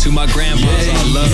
To my grandmas, I love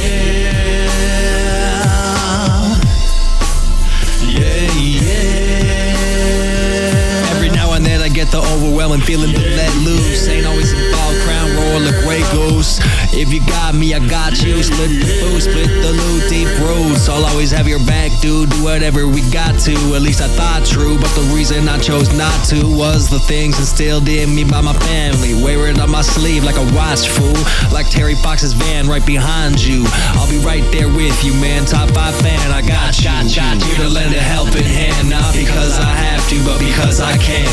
Every now and then I get the overwhelming feeling to let loose. Ain't always about crown royal or Grey Goose. If you got me, I got you. Split the food, split the loot, deep roots. I'll always have your back, dude. Do whatever we got to. At least I thought true, but the reason I chose not to was the things instilled in me by my family. Wear it on my sleeve like a watch, fool. Like Terry Fox's van right behind you. I'll be right there with you, man. Top 5 fan, I got you. Here to lend a helping hand, not because I have to, but because I can.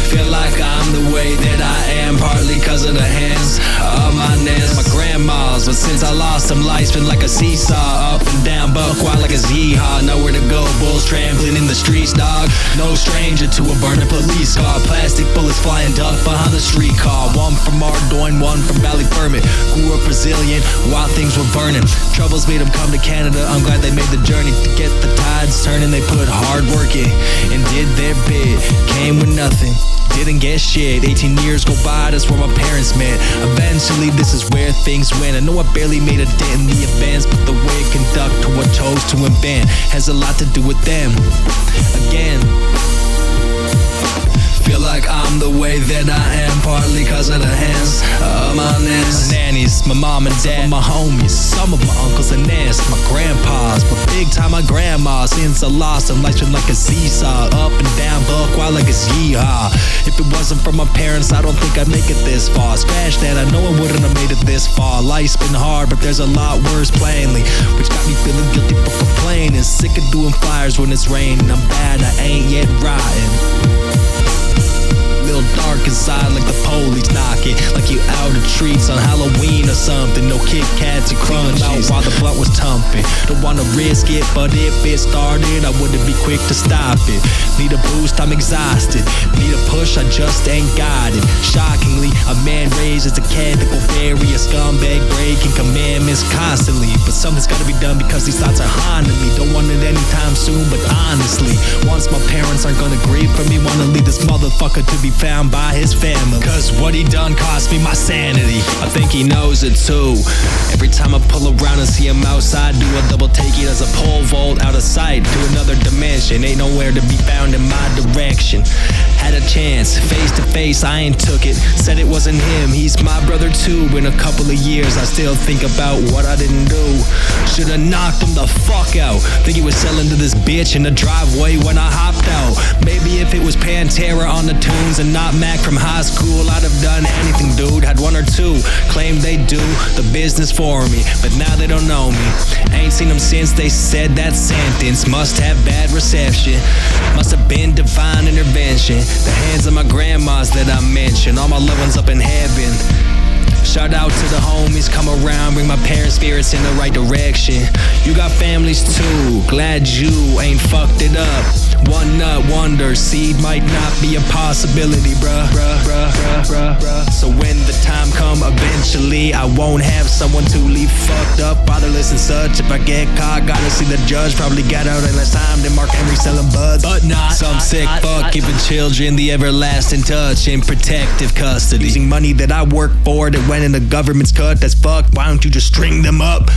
Feel like I'm the way that I am, partly cause of the hands of my nans, my grandmas. But since I lost them, life's been like a seesaw, up and down, buck wild like a yeehaw. Nowhere to go, bulls trampling in the streets, dog. No stranger to a burning police car. Plastic bullets flying duck behind the streetcar. One from Ardoyne, one from Ballyfermot. Grew up Brazilian while things were burning. Troubles made them come to Canada. I'm glad they made the journey to get the tides turning. They put hard work in and did their bit. Came with nothing, didn't get shit. 18 years go by, that's where my parents met. Eventually this is where things went. I know I barely made a dent in the events, but the way I conduct to what chose to invent has a lot to do with them. Again, feel like I'm the way that I am, partly cause of the hands of my nans. Nannies, my mom and dad, my homies, some of my uncles and aunts, my grandpas, but big time my grandma. Since I lost them, life's been like a seesaw, up and down, buck wild like a yeehaw. If it wasn't for my parents, I don't think I'd make it this far. Scratch that, I know I wouldn't have made it this far. Life's been hard, but there's a lot worse plainly, which got me feeling guilty for complaining. Sick of doing flyers when it's raining. I'm bad, I ain't yet rotten. Little dark inside like the police knocking, like you out of treats on Halloween or something. No Kit Kats or crunchies while the blunt was tumping. Don't wanna risk it, but if it started, I wouldn't be quick to stop it. Need a boost, I'm exhausted. Need a push, I just ain't got it. Shockingly, a man raised as a kid that will bury a scumbag breaking commandments constantly. But something's gotta be done because these thoughts are haunting me. Don't want it anytime soon, but honestly, once my parents aren't gonna grieve for me, wanna leave this motherfucker to be found by his family. Cause what he done cost me my sanity. I think he knows it too. Every time I pull around and see him outside, do a double take it as a pole vault out of sight to another dimension. Ain't nowhere to be found in my direction. Had a chance, face to face, I ain't took it. Said it wasn't him, he's my brother too. In a couple of years, I still think about what I didn't do. Should've knocked him the fuck out. Think he was selling to this bitch in the driveway when I hopped out. Maybe if it was Pantera on the tunes and not Mac from high school, I'd have done anything, dude. Had one or two claim they do the business for me, but now they don't know me. Ain't seen them since they said that sentence. Must have bad reception, must have been divine intervention. The hands of my grandmas that I mentioned, all my loved ones up in heaven. Shout out to the homies, come around, bring my parents' spirits in the right direction. You got families too, glad you ain't fucked it up. One nut wonder, seed might not be a possibility, bruh. So when the time come, eventually I won't have someone to leave fucked up, fatherless and such. If I get caught, gotta see the judge. Probably got out in less time than Mark Henry selling buds, but not some sick fuck giving children the everlasting touch in protective custody, using money that I worked for that went in the government's cut. That's fucked. Why don't you just string them up?